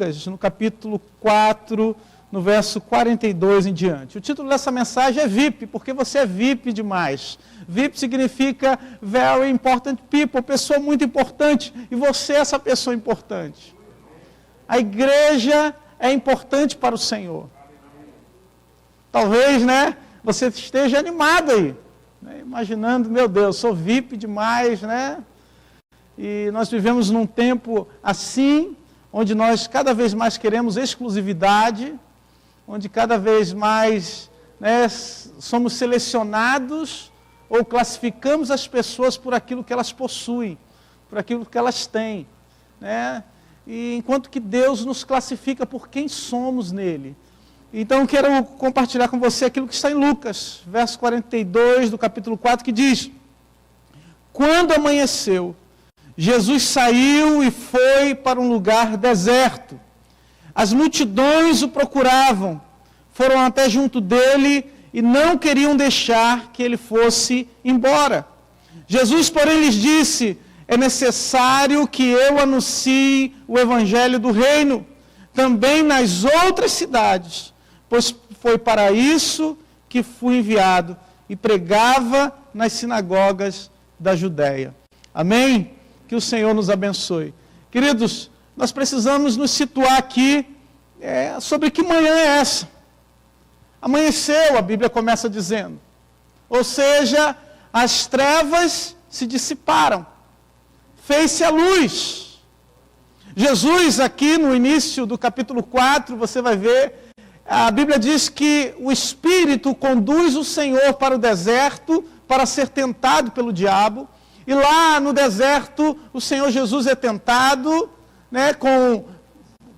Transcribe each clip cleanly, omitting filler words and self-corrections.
Lucas, no capítulo 4, no verso 42 em diante. O título dessa mensagem é VIP, porque você é VIP demais. VIP significa Very Important People, pessoa muito importante, e você é essa pessoa importante. A igreja é importante para o Senhor. Talvez, você esteja animado aí, imaginando, meu Deus, sou VIP demais, E nós vivemos num tempo assim, onde nós cada vez mais queremos exclusividade, onde cada vez mais somos selecionados ou classificamos as pessoas por aquilo que elas possuem, por aquilo que elas têm, E enquanto que Deus nos classifica por quem somos nele. Então, quero compartilhar com você aquilo que está em Lucas, verso 42 do capítulo 4, que diz: quando amanheceu, Jesus saiu e foi para um lugar deserto. As multidões o procuravam, foram até junto dele e não queriam deixar que ele fosse embora. Jesus, porém, lhes disse: é necessário que eu anuncie o evangelho do reino, também nas outras cidades, pois foi para isso que fui enviado, e pregava nas sinagogas da Judéia. Amém? Que o Senhor nos abençoe. Queridos, nós precisamos nos situar aqui sobre que manhã é essa. Amanheceu, a Bíblia começa dizendo. Ou seja, as trevas se dissiparam. Fez-se a luz. Jesus, aqui no início do capítulo 4, você vai ver, a Bíblia diz que o Espírito conduz o Senhor para o deserto para ser tentado pelo diabo. E lá no deserto, o Senhor Jesus é tentado, com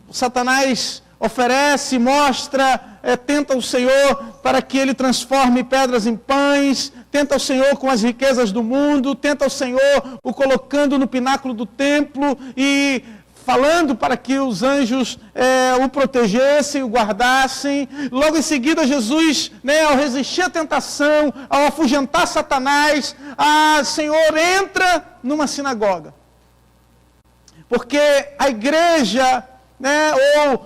Satanás oferece, mostra, tenta o Senhor para que ele transforme pedras em pães, tenta o Senhor com as riquezas do mundo, tenta o Senhor o colocando no pináculo do templo e falando para que os anjos o protegessem, o guardassem. Logo em seguida, Jesus, ao resistir à tentação, ao afugentar Satanás, o Senhor entra numa sinagoga. Porque a igreja, ou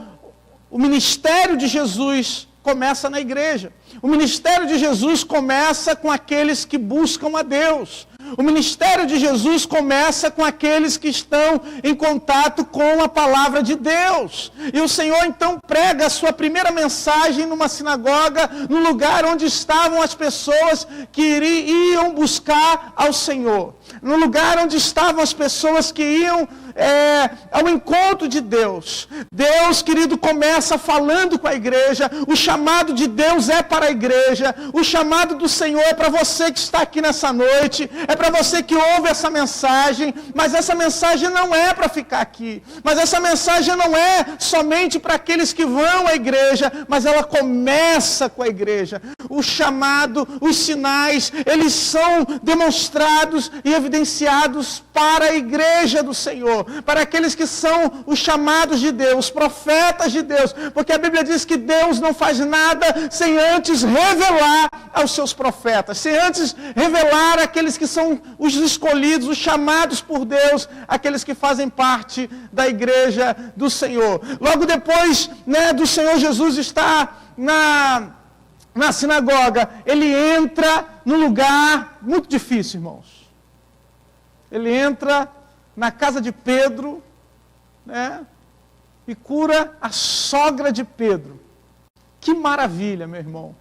o ministério de Jesus começa na igreja. O ministério de Jesus começa com aqueles que buscam a Deus. O ministério de Jesus começa com aqueles que estão em contato com a palavra de Deus. E o Senhor então prega a sua primeira mensagem numa sinagoga, no lugar onde estavam as pessoas que iam buscar ao Senhor. No lugar onde estavam as pessoas que iam ao encontro de Deus. Deus, querido, começa falando com a igreja. O chamado de Deus é para a igreja. O chamado do Senhor é para você que está aqui nessa noite. É para você que ouve essa mensagem. Mas essa mensagem não é para ficar aqui. Mas essa mensagem não é somente para aqueles que vão à igreja. Mas ela começa com a igreja. O chamado, os sinais, eles são demonstrados e evidenciados para a igreja do Senhor, para aqueles que são os chamados de Deus, os profetas de Deus, porque a Bíblia diz que Deus não faz nada sem antes revelar aos seus profetas, sem antes revelar aqueles que são os escolhidos, os chamados por Deus, aqueles que fazem parte da igreja do Senhor. Logo depois, do Senhor Jesus estar na sinagoga, ele entra num lugar muito difícil, irmãos. Ele entra na casa de Pedro, e cura a sogra de Pedro. Que maravilha, meu irmão.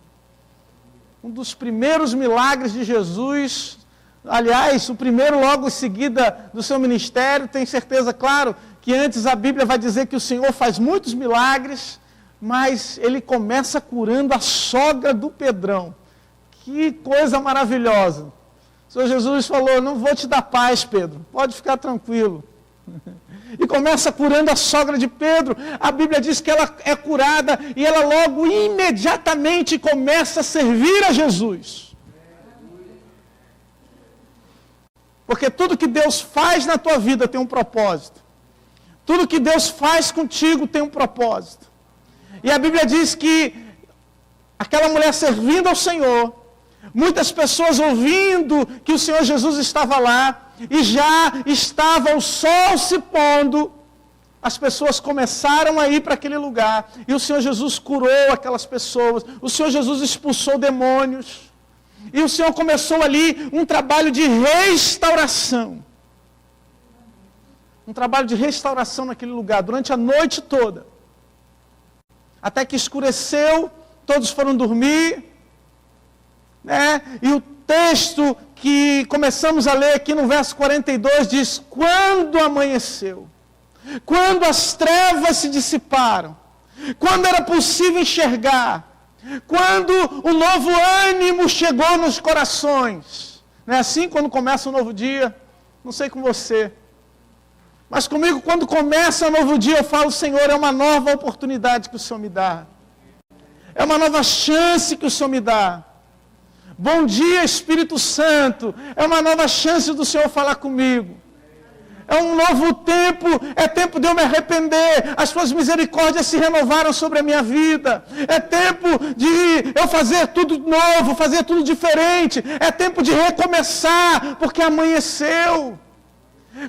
Um dos primeiros milagres de Jesus, aliás, o primeiro logo em seguida do seu ministério, tenho certeza, claro, que antes a Bíblia vai dizer que o Senhor faz muitos milagres, mas ele começa curando a sogra do Pedrão. Que coisa maravilhosa. O Senhor Jesus falou: não vou te dar paz, Pedro, pode ficar tranquilo. E começa curando a sogra de Pedro. A Bíblia diz que ela é curada e ela logo, imediatamente, começa a servir a Jesus. Porque tudo que Deus faz na tua vida tem um propósito. Tudo que Deus faz contigo tem um propósito. E a Bíblia diz que aquela mulher servindo ao Senhor, muitas pessoas ouvindo que o Senhor Jesus estava lá, e já estava o sol se pondo, as pessoas começaram a ir para aquele lugar, e o Senhor Jesus curou aquelas pessoas, o Senhor Jesus expulsou demônios, e o Senhor começou ali um trabalho de restauração. Um trabalho de restauração naquele lugar, durante a noite toda. Até que escureceu, todos foram dormir, né? E o texto que começamos a ler aqui no verso 42 diz: quando amanheceu, quando as trevas se dissiparam, quando era possível enxergar, quando o novo ânimo chegou nos corações. Não é assim quando começa um novo dia? Não sei com você, mas comigo, quando começa um novo dia, eu falo: Senhor, é uma nova oportunidade que o Senhor me dá. É uma nova chance que o Senhor me dá. Bom dia, Espírito Santo. É uma nova chance do Senhor falar comigo. É um novo tempo, é tempo de eu me arrepender. As suas misericórdias se renovaram sobre a minha vida. É tempo de eu fazer tudo novo, fazer tudo diferente. É tempo de recomeçar, porque amanheceu.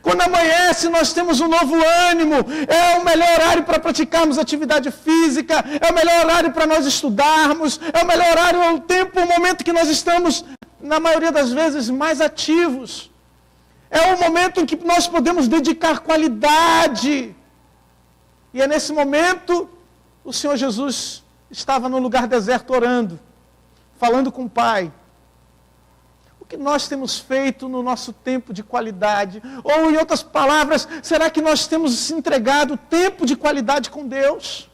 Quando amanhece, nós temos um novo ânimo. É o melhor horário para praticarmos atividade física. É o melhor horário para nós estudarmos. É o melhor horário, é o tempo, o momento que nós estamos, na maioria das vezes, mais ativos. É o momento em que nós podemos dedicar qualidade. E é nesse momento, o Senhor Jesus estava no lugar deserto orando, falando com o Pai. O que nós temos feito no nosso tempo de qualidade? Ou, em outras palavras, será que nós temos entregado tempo de qualidade com Deus?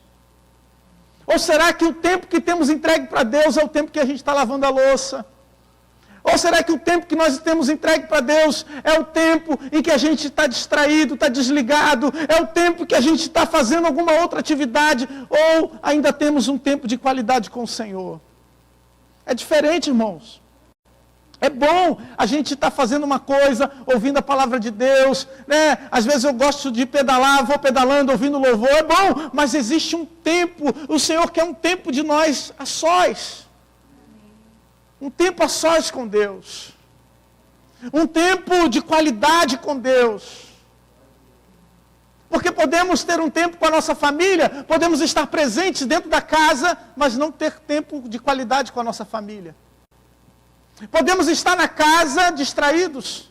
Ou será que o tempo que temos entregue para Deus é o tempo que a gente está lavando a louça? Ou será que o tempo que nós temos entregue para Deus é o tempo em que a gente está distraído, está desligado? É o tempo que a gente está fazendo alguma outra atividade? Ou ainda temos um tempo de qualidade com o Senhor? É diferente, irmãos. É bom a gente estar fazendo uma coisa, ouvindo a palavra de Deus, né? Às vezes eu gosto de pedalar, vou pedalando, ouvindo louvor, é bom, mas existe um tempo, o Senhor quer um tempo de nós a sós. Um tempo a sós com Deus. Um tempo de qualidade com Deus. Porque podemos ter um tempo com a nossa família, podemos estar presentes dentro da casa, mas não ter tempo de qualidade com a nossa família. Podemos estar na casa distraídos.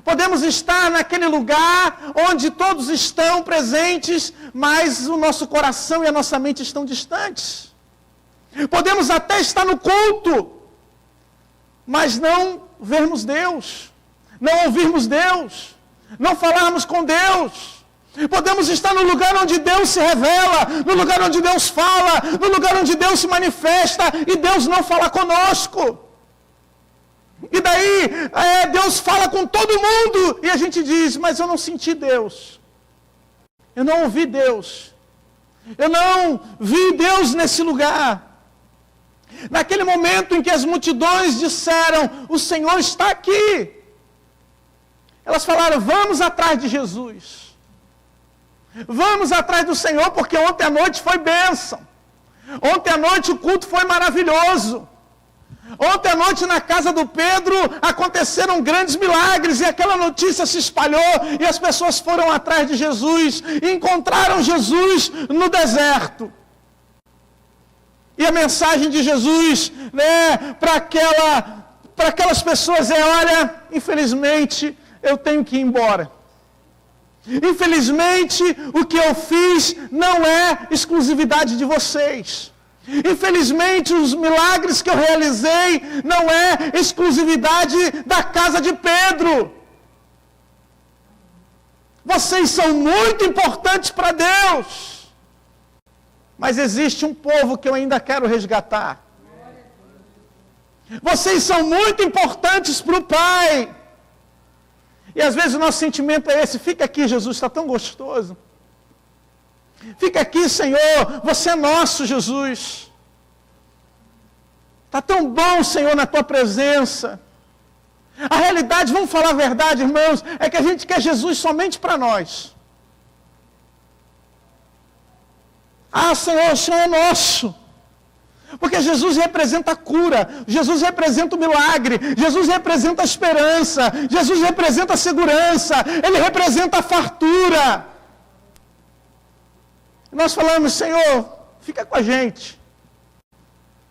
Podemos estar naquele lugar onde todos estão presentes, mas o nosso coração e a nossa mente estão distantes. Podemos até estar no culto, mas não vermos Deus, não ouvirmos Deus, não falarmos com Deus. Podemos estar no lugar onde Deus se revela, no lugar onde Deus fala, no lugar onde Deus se manifesta, e Deus não fala conosco. E daí, Deus fala com todo mundo, e a gente diz: mas eu não senti Deus, eu não ouvi Deus, eu não vi Deus nesse lugar. Naquele momento em que as multidões disseram: o Senhor está aqui, elas falaram: vamos atrás de Jesus, vamos atrás do Senhor, porque ontem à noite foi bênção, ontem à noite o culto foi maravilhoso, ontem à noite na casa do Pedro aconteceram grandes milagres, e aquela notícia se espalhou, e as pessoas foram atrás de Jesus, e encontraram Jesus no deserto. E a mensagem de Jesus, né, para aquelas pessoas é: olha, infelizmente eu tenho que ir embora. Infelizmente o que eu fiz não é exclusividade de vocês. Infelizmente os milagres que eu realizei não é exclusividade da casa de Pedro. Vocês são muito importantes para Deus. Mas existe um povo que eu ainda quero resgatar. Vocês são muito importantes para o Pai. E às vezes o nosso sentimento é esse: fica aqui, Jesus, está tão gostoso. Fica aqui, Senhor, você é nosso, Jesus. Está tão bom, Senhor, na tua presença. A realidade, vamos falar a verdade, irmãos, é que a gente quer Jesus somente para nós. Ah, Senhor, o Senhor é nosso. Porque Jesus representa a cura, Jesus representa o milagre, Jesus representa a esperança, Jesus representa a segurança, Ele representa a fartura. nós falamos, Senhor, fica com a gente.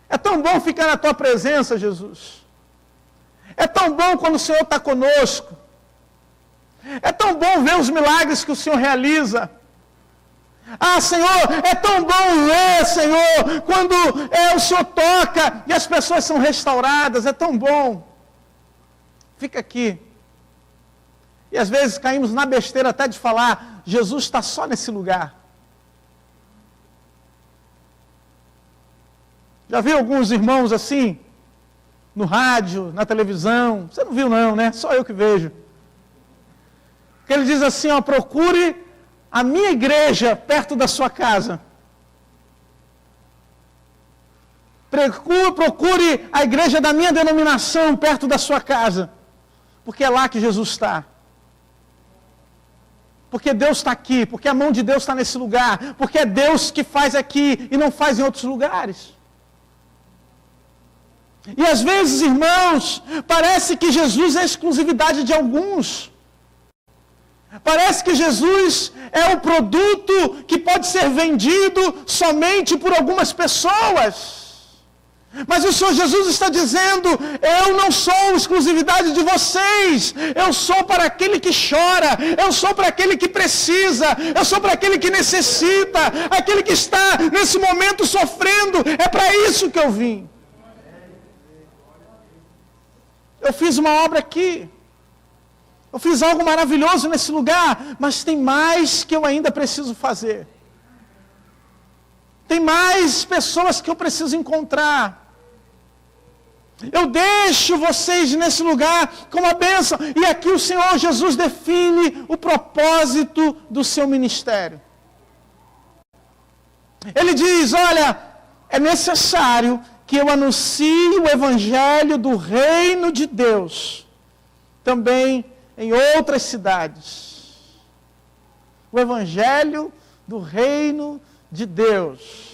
É tão bom ficar na tua presença, Jesus. É tão bom quando o Senhor está conosco. É tão bom ver os milagres que o Senhor realiza. Ah, Senhor, é tão bom ver, Senhor, quando o Senhor toca e as pessoas são restauradas. É tão bom. Fica aqui. E às vezes caímos na besteira até de falar, Jesus está só nesse lugar. Já viu alguns irmãos assim, no rádio, na televisão? Você não viu não, né? Só eu que vejo. Que ele diz assim, ó, procure a minha igreja perto da sua casa. Procure a igreja da minha denominação perto da sua casa. Porque é lá que Jesus está. Porque Deus está aqui, porque a mão de Deus está nesse lugar, porque é Deus que faz aqui e não faz em outros lugares. E às vezes, irmãos, parece que Jesus é a exclusividade de alguns. Parece que Jesus é o produto que pode ser vendido somente por algumas pessoas. Mas o Senhor Jesus está dizendo, eu não sou exclusividade de vocês, eu sou para aquele que chora, eu sou para aquele que precisa, eu sou para aquele que necessita, aquele que está nesse momento sofrendo, é para isso que eu vim. Eu fiz uma obra aqui, eu fiz algo maravilhoso nesse lugar, mas tem mais que eu ainda preciso fazer. Tem mais pessoas que eu preciso encontrar. Eu deixo vocês nesse lugar com uma bênção. E aqui o Senhor Jesus define o propósito do seu ministério. Ele diz, olha, é necessário que eu anuncie o evangelho do reino de Deus, também em outras cidades. O evangelho do reino de Deus.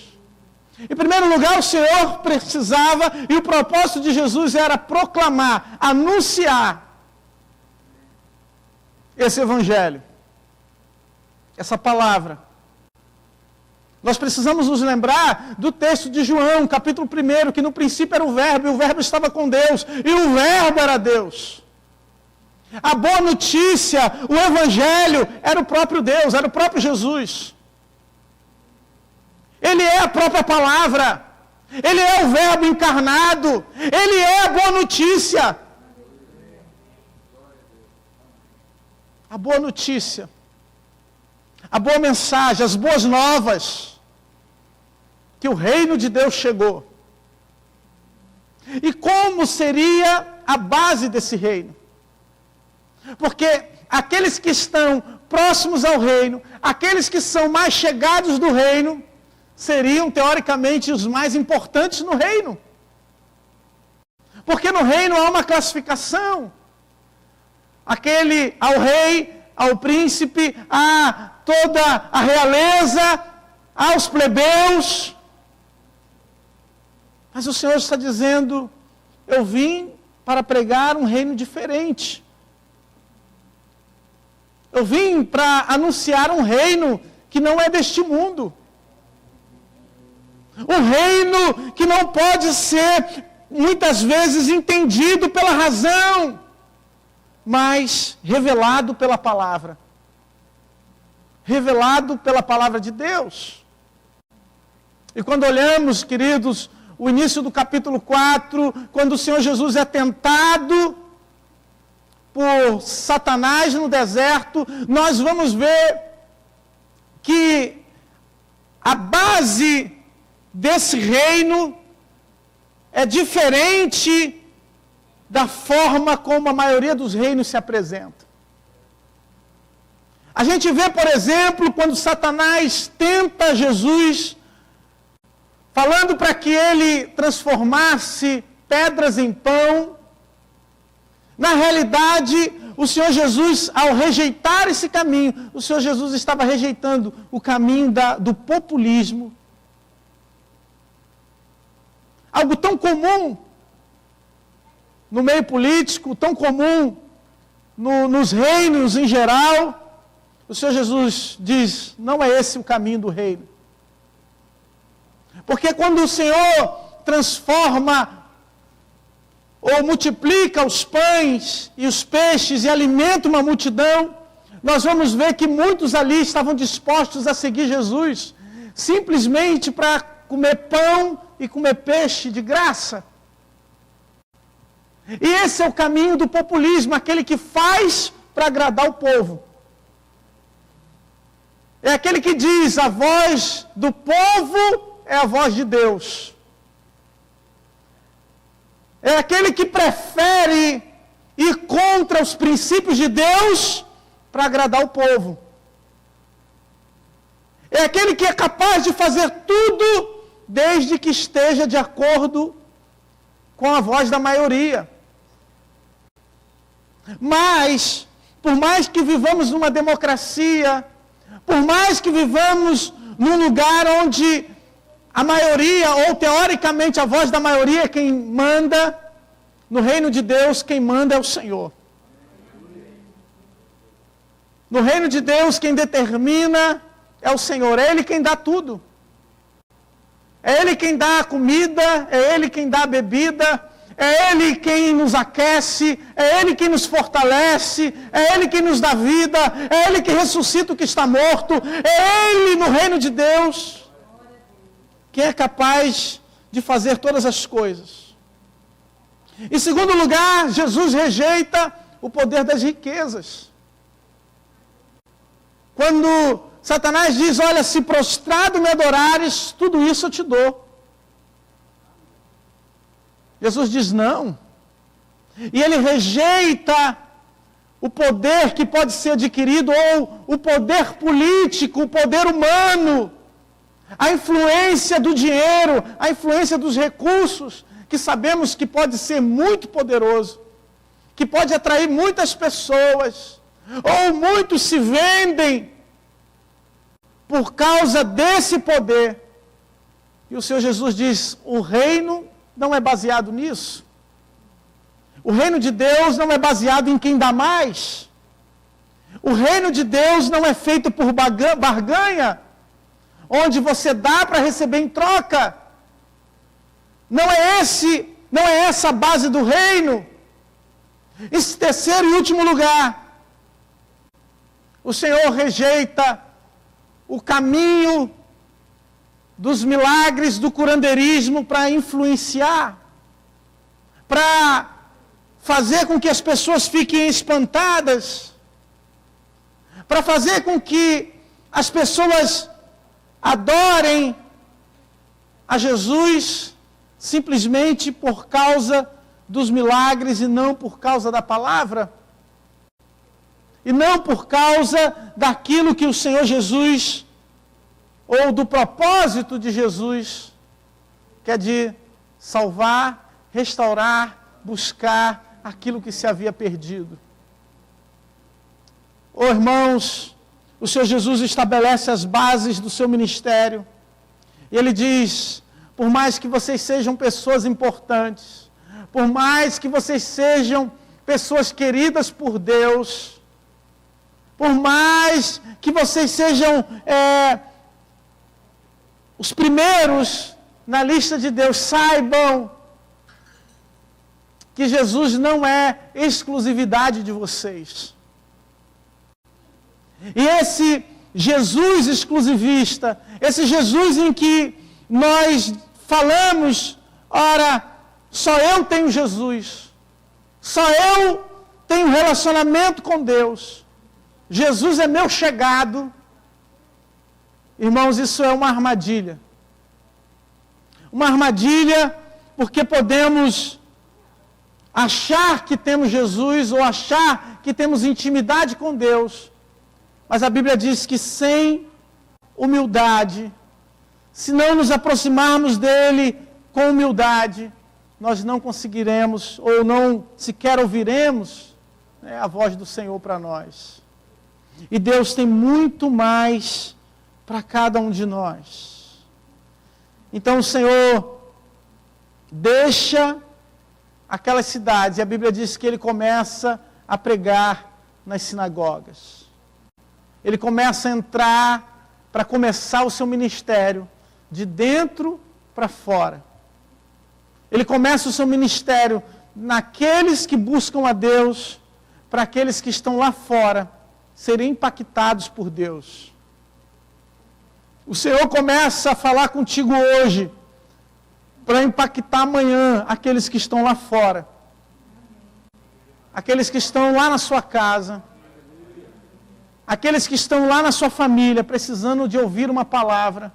Em primeiro lugar, o Senhor precisava, e o propósito de Jesus era proclamar, anunciar esse evangelho, essa palavra. Nós precisamos nos lembrar do texto de João, capítulo 1, que no princípio era o Verbo, e o Verbo estava com Deus, e o Verbo era Deus. A boa notícia, o evangelho, era o próprio Deus, era o próprio Jesus. Ele é a própria palavra. Ele é o Verbo encarnado. Ele é a boa notícia. A boa notícia. A boa mensagem, as boas novas. Que o reino de Deus chegou. E como seria a base desse reino? Porque aqueles que estão próximos ao reino, aqueles que são mais chegados do reino, seriam, teoricamente, os mais importantes no reino. Porque no reino há uma classificação. Ao rei, ao príncipe, a toda a realeza, aos plebeus. Mas o Senhor está dizendo, eu vim para pregar um reino diferente. Eu vim para anunciar um reino que não é deste mundo. Um reino que não pode ser, muitas vezes, entendido pela razão, mas revelado pela palavra. Revelado pela palavra de Deus. E quando olhamos, queridos, o início do capítulo 4, quando o Senhor Jesus é tentado por Satanás no deserto, nós vamos ver que a base desse reino é diferente da forma como a maioria dos reinos se apresenta. A gente vê, por exemplo, quando Satanás tenta Jesus, falando para que ele transformasse pedras em pão. Na realidade, o Senhor Jesus, ao rejeitar esse caminho, o Senhor Jesus estava rejeitando o caminho do populismo. Algo tão comum no meio político, tão comum nos reinos em geral. O Senhor Jesus diz, não é esse o caminho do reino. Porque quando o Senhor transforma ou multiplica os pães e os peixes e alimenta uma multidão, nós vamos ver que muitos ali estavam dispostos a seguir Jesus, simplesmente para comer pão e comer peixe de graça. E esse é o caminho do populismo, aquele que faz para agradar o povo. É aquele que diz: a voz do povo é a voz de Deus. É aquele que prefere ir contra os princípios de Deus para agradar o povo. É aquele que é capaz de fazer tudo desde que esteja de acordo com a voz da maioria. Mas, por mais que vivamos numa democracia, por mais que vivamos num lugar onde a maioria, ou teoricamente a voz da maioria é quem manda, no reino de Deus quem manda é o Senhor. No reino de Deus quem determina é o Senhor, é Ele quem dá tudo. É Ele quem dá a comida, é Ele quem dá a bebida, é Ele quem nos aquece, é Ele quem nos fortalece, é Ele quem nos dá vida, é Ele que ressuscita o que está morto, é Ele no reino de Deus quem é capaz de fazer todas as coisas. Em segundo lugar, Jesus rejeita o poder das riquezas. Quando Satanás diz: olha, se prostrado me adorares, tudo isso eu te dou. Jesus diz: não. E ele rejeita o poder que pode ser adquirido, ou o poder político, o poder humano, a influência do dinheiro, a influência dos recursos, que sabemos que pode ser muito poderoso, que pode atrair muitas pessoas, ou muitos se vendem por causa desse poder. E o Senhor Jesus diz: o reino não é baseado nisso. O reino de Deus não é baseado em quem dá mais. O reino de Deus não é feito por barganha, onde você dá para receber em troca. Não é essa a base do reino. Em terceiro e último lugar, o Senhor rejeita o caminho dos milagres, do curandeirismo para influenciar, para fazer com que as pessoas fiquem espantadas, para fazer com que as pessoas adorem a Jesus simplesmente por causa dos milagres e não por causa da palavra, e não por causa daquilo que o Senhor Jesus, ou do propósito de Jesus, que é de salvar, restaurar, buscar aquilo que se havia perdido. Oh, irmãos, o Senhor Jesus estabelece as bases do seu ministério. E Ele diz: por mais que vocês sejam pessoas importantes, por mais que vocês sejam pessoas queridas por Deus, por mais que vocês sejam os primeiros na lista de Deus, saibam que Jesus não é exclusividade de vocês. E esse Jesus exclusivista, esse Jesus em que nós falamos: ora, só eu tenho Jesus, só eu tenho relacionamento com Deus, Jesus é meu chegado. Irmãos, isso é uma armadilha. Uma armadilha porque podemos achar que temos Jesus ou achar que temos intimidade com Deus. Mas a Bíblia diz que sem humildade, se não nos aproximarmos dEle com humildade, nós não conseguiremos ou não sequer ouviremos a voz do Senhor para nós. E Deus tem muito mais para cada um de nós. Então o Senhor deixa aquelas cidades, e a Bíblia diz que Ele começa a pregar nas sinagogas. Ele começa a entrar para começar o seu ministério de dentro para fora. Ele começa o seu ministério naqueles que buscam a Deus, para aqueles que estão lá fora serem impactados por Deus. O Senhor começa a falar contigo hoje, para impactar amanhã aqueles que estão lá fora. Aqueles que estão lá na sua casa. Aqueles que estão lá na sua família, precisando de ouvir uma palavra.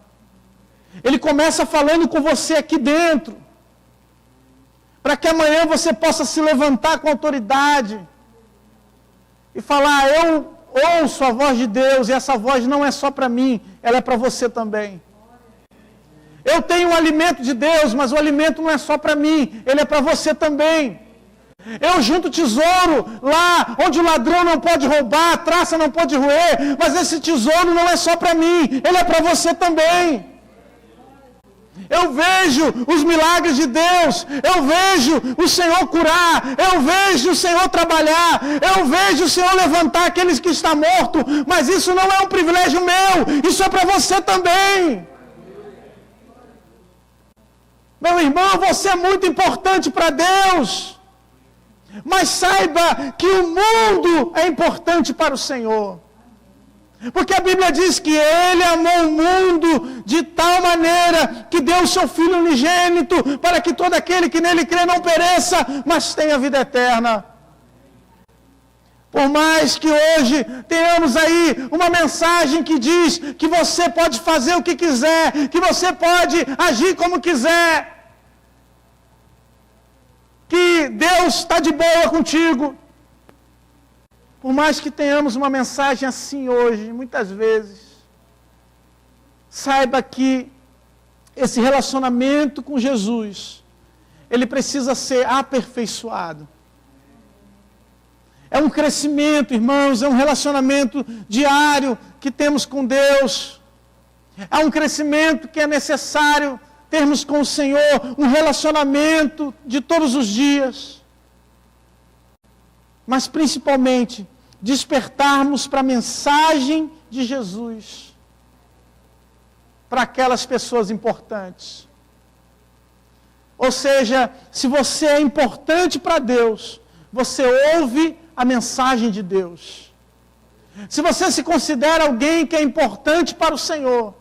Ele começa falando com você aqui dentro, para que amanhã você possa se levantar com autoridade e falar: eu ouço a voz de Deus, e essa voz não é só para mim, ela é para você também. Eu tenho o alimento de Deus, mas o alimento não é só para mim, ele é para você também. Eu junto tesouro lá onde o ladrão não pode roubar, a traça não pode roer, mas esse tesouro não é só para mim, ele é para você também. Eu vejo os milagres de Deus, eu vejo o Senhor curar, eu vejo o Senhor trabalhar, eu vejo o Senhor levantar aqueles que estão mortos, mas isso não é um privilégio meu, isso é para você também. Meu irmão, você é muito importante para Deus, mas saiba que o mundo é importante para o Senhor. Porque a Bíblia diz que Ele amou o mundo de tal maneira que deu o seu Filho unigênito para que todo aquele que nele crê não pereça, mas tenha vida eterna. Por mais que hoje tenhamos aí uma mensagem que diz que você pode fazer o que quiser, que você pode agir como quiser, que Deus está de boa contigo. Por mais que tenhamos uma mensagem assim hoje, muitas vezes, saiba que esse relacionamento com Jesus, ele precisa ser aperfeiçoado. É um crescimento, irmãos, é um relacionamento diário que temos com Deus. É um crescimento que é necessário termos com o Senhor, um relacionamento de todos os dias. Mas principalmente, despertarmos para a mensagem de Jesus, para aquelas pessoas importantes. Ou seja, se você é importante para Deus, você ouve a mensagem de Deus. Se você se considera alguém que é importante para o Senhor,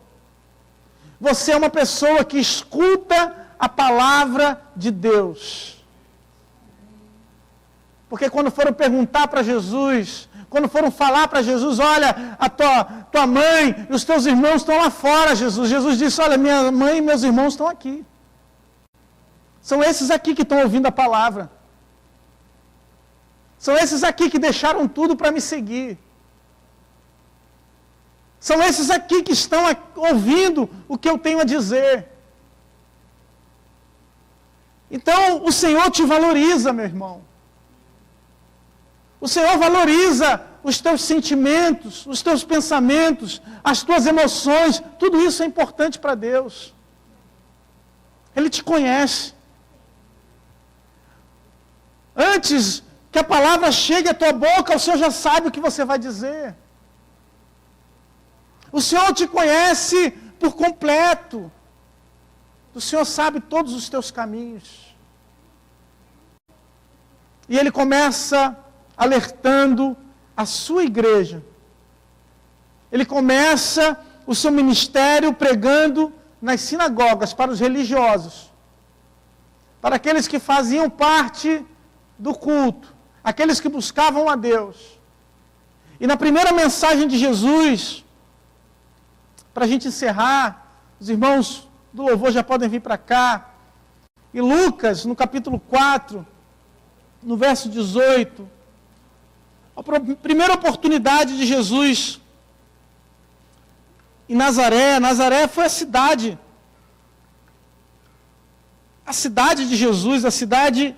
você é uma pessoa que escuta a palavra de Deus. Porque quando foram perguntar para Jesus, quando foram falar para Jesus: olha, a tua mãe e os teus irmãos estão lá fora, Jesus. Jesus disse: olha, minha mãe e meus irmãos estão aqui. São esses aqui que estão ouvindo a palavra. São esses aqui que deixaram tudo para me seguir. São esses aqui que estão ouvindo o que eu tenho a dizer. Então, o Senhor te valoriza, meu irmão. O Senhor valoriza os teus sentimentos, os teus pensamentos, as tuas emoções. Tudo isso é importante para Deus. Ele te conhece. Antes que a palavra chegue à tua boca, o Senhor já sabe o que você vai dizer. O Senhor te conhece por completo. O Senhor sabe todos os teus caminhos. E Ele começa alertando a sua igreja. Ele começa o seu ministério pregando nas sinagogas para os religiosos, para aqueles que faziam parte do culto, aqueles que buscavam a Deus. E na primeira mensagem de Jesus, para a gente encerrar, os irmãos do louvor já podem vir para cá, e Lucas, no capítulo 4, no verso 18, a primeira oportunidade de Jesus em Nazaré. Nazaré foi a cidade de Jesus, a cidade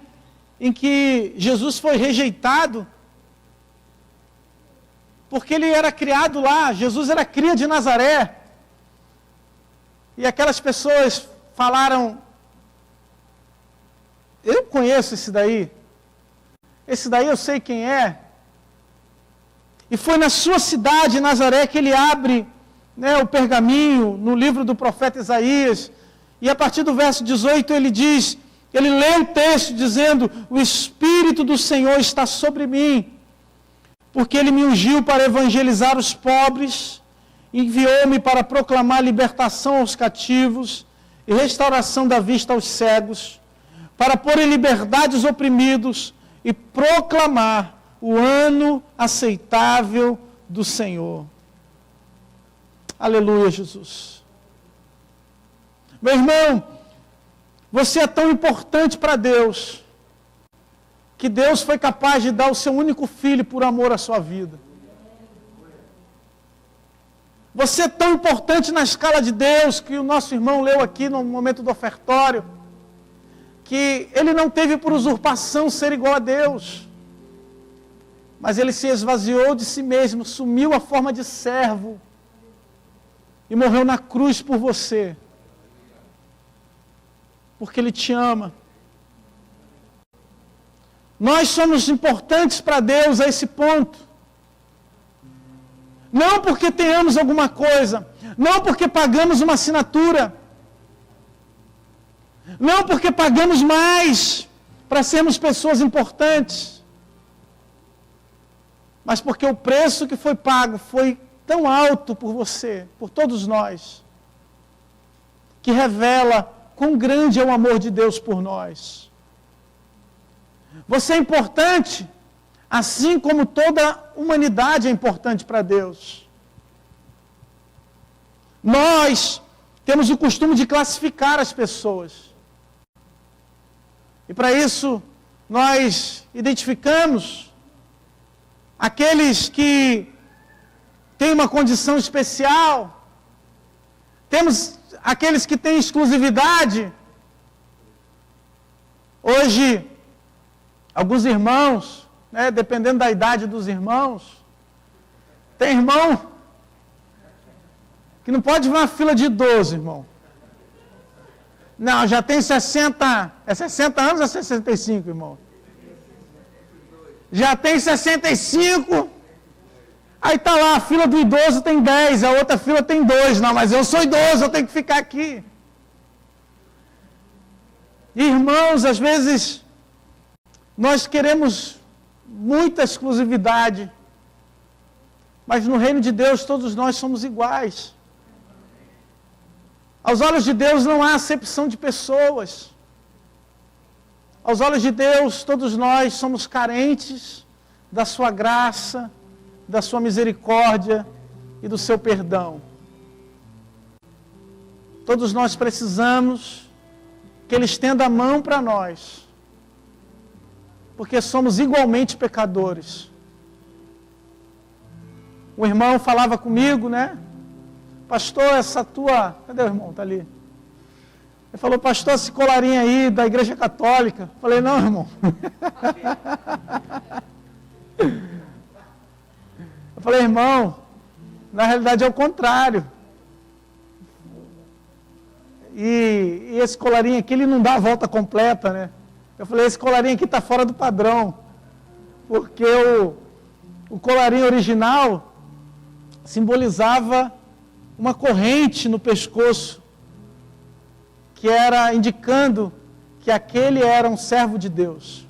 em que Jesus foi rejeitado, porque ele era criado lá. Jesus era cria de Nazaré, e aquelas pessoas falaram: eu conheço esse daí eu sei quem é. E foi na sua cidade, Nazaré, que ele abre o pergaminho no livro do profeta Isaías, e a partir do verso 18 ele diz, ele lê o texto dizendo, o Espírito do Senhor está sobre mim, porque Ele me ungiu para evangelizar os pobres, enviou-me para proclamar libertação aos cativos e restauração da vista aos cegos, para pôr em liberdade os oprimidos e proclamar o ano aceitável do Senhor. Aleluia, Jesus. Meu irmão, você é tão importante para Deus, que Deus foi capaz de dar o seu único filho por amor à sua vida. Você é tão importante na escala de Deus, que o nosso irmão leu aqui no momento do ofertório, que ele não teve por usurpação ser igual a Deus, mas ele se esvaziou de si mesmo, assumiu a forma de servo e morreu na cruz por você, porque Ele te ama. Nós somos importantes para Deus a esse ponto. Não porque tenhamos alguma coisa, não porque pagamos uma assinatura, não porque pagamos mais para sermos pessoas importantes, mas porque o preço que foi pago foi tão alto por você, por todos nós, que revela quão grande é o amor de Deus por nós. Você é importante, assim como toda a humanidade é importante para Deus. Nós temos o costume de classificar as pessoas. E para isso, nós identificamos aqueles que têm uma condição especial, temos aqueles que têm exclusividade. Hoje, alguns irmãos, dependendo da idade dos irmãos, tem irmão que não pode ver uma fila de idoso, irmão. Não, já tem 60, é 60 anos ou é 65, irmão? Já tem 65, aí está lá, a fila do idoso tem 10, a outra fila tem 2. Não, mas eu sou idoso, eu tenho que ficar aqui. Irmãos, às vezes, nós queremos muita exclusividade, mas no reino de Deus todos nós somos iguais. Aos olhos de Deus não há acepção de pessoas. Aos olhos de Deus todos nós somos carentes da sua graça, da sua misericórdia e do seu perdão. Todos nós precisamos que Ele estenda a mão para nós, porque somos igualmente pecadores. O irmão falava comigo, pastor, essa tua... Cadê o irmão? Está ali. Ele falou, pastor, esse colarinho aí da Igreja Católica. Eu falei, não, irmão. Eu falei, irmão, na realidade é o contrário. E esse colarinho aqui, ele não dá a volta completa, Eu falei, esse colarinho aqui está fora do padrão. Porque o colarinho original simbolizava uma corrente no pescoço, que era indicando que aquele era um servo de Deus.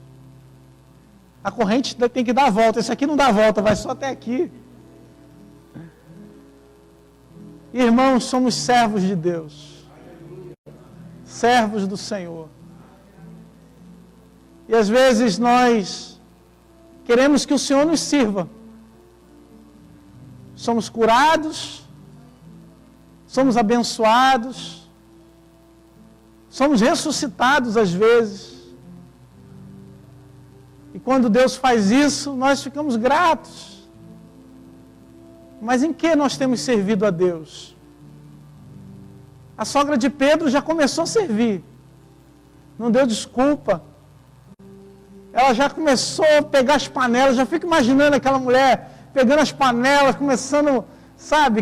A corrente tem que dar a volta, esse aqui não dá a volta, vai só até aqui. Irmãos, somos servos de Deus, servos do Senhor. E às vezes nós queremos que o Senhor nos sirva. Somos curados, somos abençoados, somos ressuscitados às vezes. E quando Deus faz isso, nós ficamos gratos. Mas em que nós temos servido a Deus? A sogra de Pedro já começou a servir. Não deu desculpa. Ela já começou a pegar as panelas. Já fico imaginando aquela mulher pegando as panelas, começando,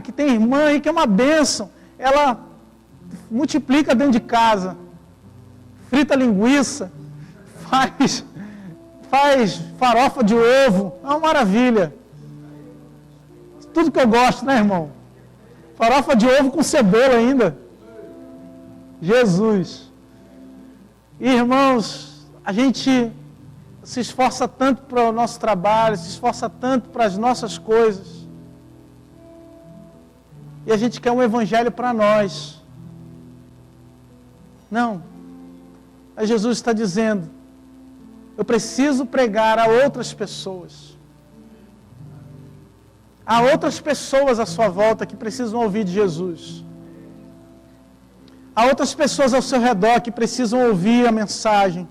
que tem irmã aí que é uma bênção. Ela multiplica dentro de casa. Frita linguiça. Faz farofa de ovo. É uma maravilha. Tudo que eu gosto, irmão? Farofa de ovo com cebola ainda. Jesus. Irmãos, a gente se esforça tanto para o nosso trabalho, se esforça tanto para as nossas coisas. E a gente quer um evangelho para nós. Não. Mas Jesus está dizendo, eu preciso pregar a outras pessoas. Há outras pessoas à sua volta que precisam ouvir de Jesus. Há outras pessoas ao seu redor que precisam ouvir a mensagem.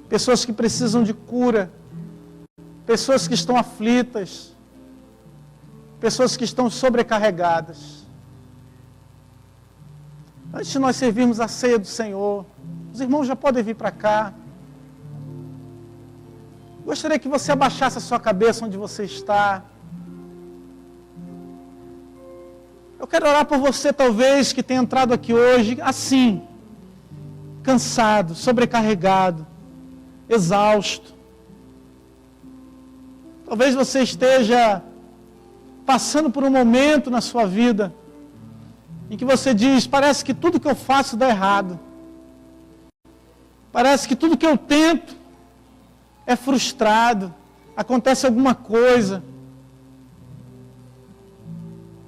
Pessoas que precisam de cura. Pessoas que estão aflitas. Pessoas que estão sobrecarregadas. Antes de nós servirmos a ceia do Senhor, os irmãos já podem vir para cá. Gostaria que você abaixasse a sua cabeça onde você está. Eu quero orar por você, talvez, que tenha entrado aqui hoje, assim, cansado, sobrecarregado, exausto. Talvez você esteja passando por um momento na sua vida, em que você diz, parece que tudo que eu faço dá errado. Parece que tudo que eu tento é frustrado, acontece alguma coisa.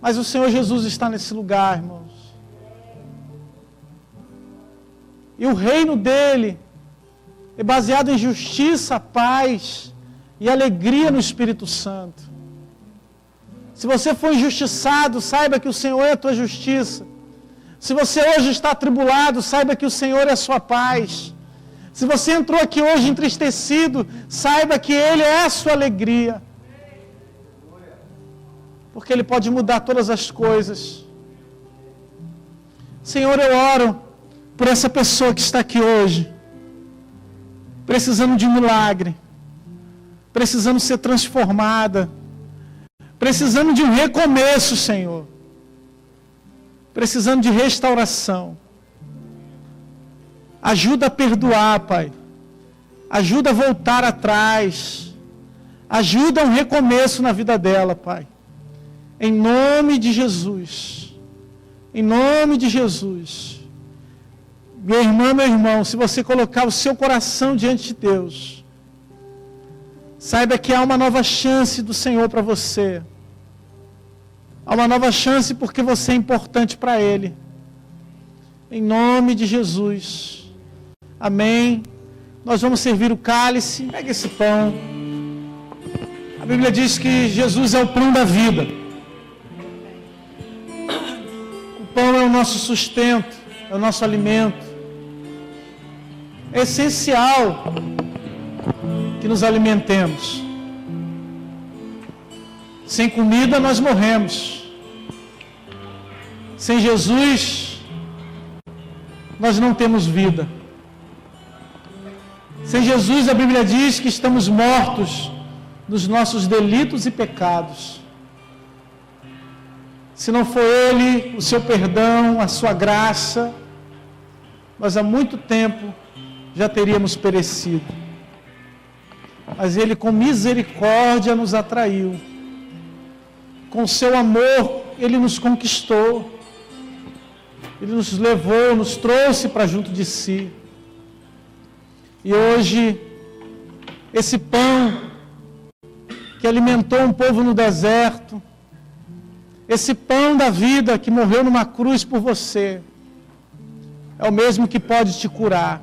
Mas o Senhor Jesus está nesse lugar, irmãos. E o reino dele é baseado em justiça, paz e alegria no Espírito Santo. Se você for injustiçado, saiba que o Senhor é a tua justiça. Se você hoje está atribulado, saiba que o Senhor é a sua paz. Se você entrou aqui hoje entristecido, saiba que Ele é a sua alegria. Porque Ele pode mudar todas as coisas. Senhor, eu oro por essa pessoa que está aqui hoje, precisando de um milagre, precisando ser transformada, precisando de um recomeço, Senhor, precisando de restauração. Ajuda a perdoar, Pai. Ajuda a voltar atrás. Ajuda a um recomeço na vida dela, Pai. Em nome de Jesus. Em nome de Jesus. Minha irmã, meu irmão, se você colocar o seu coração diante de Deus, saiba que há uma nova chance do Senhor para você. Há uma nova chance porque você é importante para Ele. Em nome de Jesus. Amém. Nós vamos servir o cálice. Pega esse pão. A Bíblia diz que Jesus é o pão da vida. O pão é o nosso sustento, é o nosso alimento. É essencial que nos alimentemos. Sem comida nós morremos. Sem Jesus nós não temos vida. Sem Jesus a Bíblia diz que estamos mortos nos nossos delitos e pecados. Se não for Ele, o seu perdão, a sua graça, nós há muito tempo já teríamos perecido. Mas Ele com misericórdia nos atraiu. Com seu amor, Ele nos conquistou. Ele nos levou, nos trouxe para junto de si. E hoje, esse pão que alimentou um povo no deserto, esse pão da vida que morreu numa cruz por você, é o mesmo que pode te curar.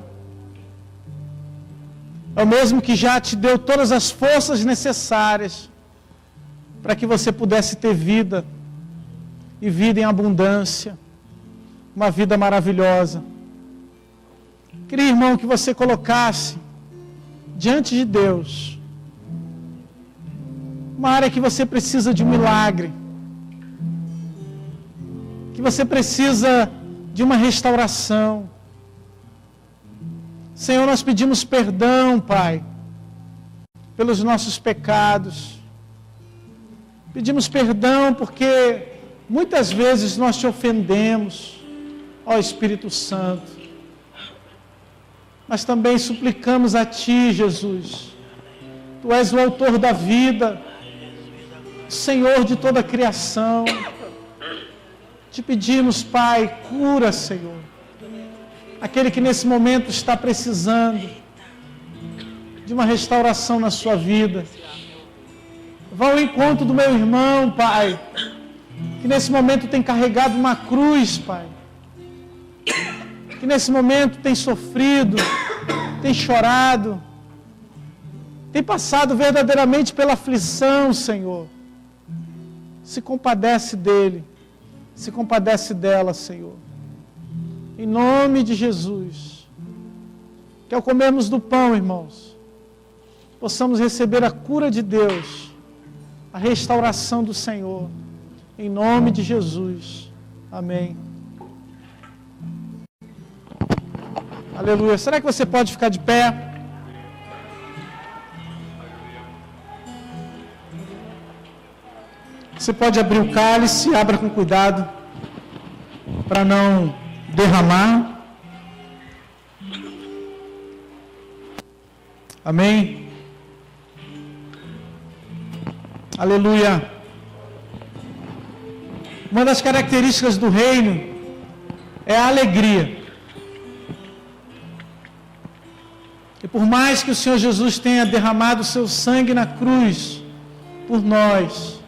É o mesmo que já te deu todas as forças necessárias para que você pudesse ter vida, e vida em abundância, uma vida maravilhosa. Queria, irmão, que você colocasse diante de Deus uma área que você precisa de um milagre, que você precisa de uma restauração. Senhor, nós pedimos perdão, Pai, pelos nossos pecados. Pedimos perdão porque muitas vezes nós te ofendemos, ó Espírito Santo. Mas também suplicamos a Ti, Jesus. Tu és o autor da vida, Senhor de toda a criação. Te pedimos, Pai, cura, Senhor. Aquele que nesse momento está precisando de uma restauração na sua vida. Vá ao encontro do meu irmão, Pai, que nesse momento tem carregado uma cruz, Pai. Que nesse momento tem sofrido, tem chorado, tem passado verdadeiramente pela aflição, Senhor. Se compadece dele, se compadece dela, Senhor. Em nome de Jesus. Que ao comermos do pão, irmãos, possamos receber a cura de Deus, a restauração do Senhor. Em nome de Jesus. Amém. Aleluia. Será que você pode ficar de pé? Você pode abrir o cálice, abra com cuidado, para não derramar. Amém? Aleluia. Uma das características do reino é a alegria. E por mais que o Senhor Jesus tenha derramado o seu sangue na cruz por nós,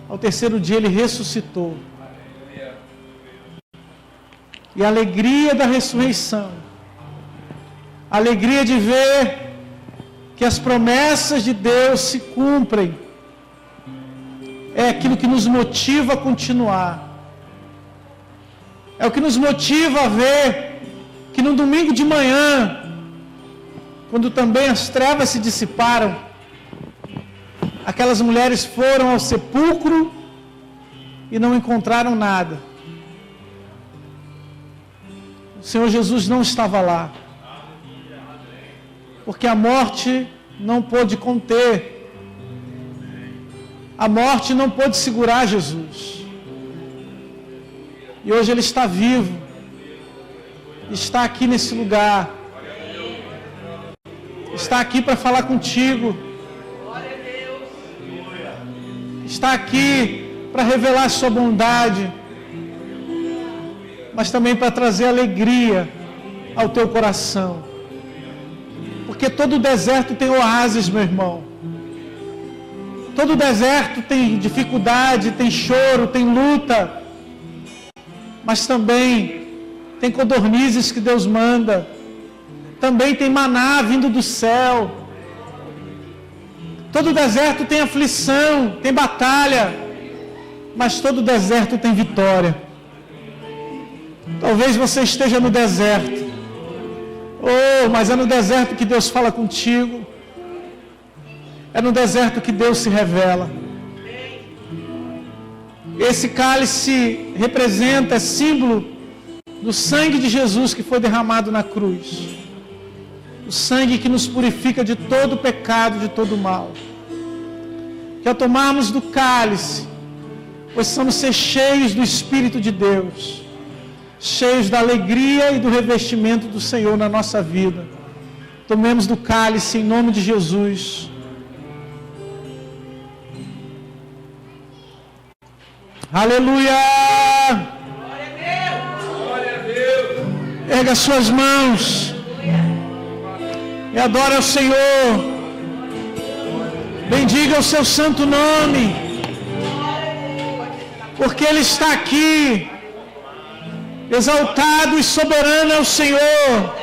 ao terceiro dia Ele ressuscitou. E a alegria da ressurreição, a alegria de ver que as promessas de Deus se cumprem, é aquilo que nos motiva a continuar. É o que nos motiva a ver que no domingo de manhã, quando também as trevas se dissiparam, aquelas mulheres foram ao sepulcro e não encontraram nada. O Senhor Jesus não estava lá, porque a morte não pôde conter, a morte não pôde segurar Jesus. E hoje Ele está vivo, está aqui nesse lugar, está aqui para falar contigo, está aqui para revelar a sua bondade, mas também para trazer alegria ao teu coração. Porque todo deserto tem oásis, meu irmão. Todo deserto tem dificuldade, tem choro, tem luta, mas também tem codornizes que Deus manda. Também tem maná vindo do céu. Todo deserto tem aflição, tem batalha, mas todo deserto tem vitória. Talvez você esteja no deserto. Oh, mas é no deserto que Deus fala contigo. É no deserto que Deus se revela. Esse cálice representa, é símbolo do sangue de Jesus que foi derramado na cruz. O sangue que nos purifica de todo pecado, de todo mal. Que ao tomarmos do cálice, possamos ser cheios do Espírito de Deus, cheios da alegria e do revestimento do Senhor na nossa vida. Tomemos do cálice em nome de Jesus. Aleluia! Glória a Deus! Erga suas mãos e adora ao Senhor. Bendiga o seu santo nome, porque Ele está aqui. Exaltado e soberano é o Senhor.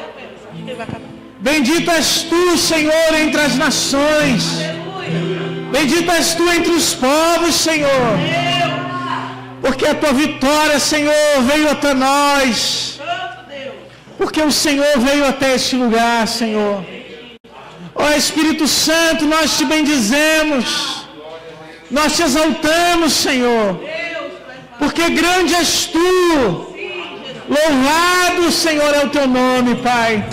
Bendito és tu, Senhor, entre as nações. Bendito és tu entre os povos, Senhor. Porque a tua vitória, Senhor, veio até nós. Porque o Senhor veio até este lugar, Senhor. Ó Espírito Santo, nós te bendizemos. Nós te exaltamos, Senhor. Porque grande és tu. Louvado, Senhor, é o teu nome, Pai.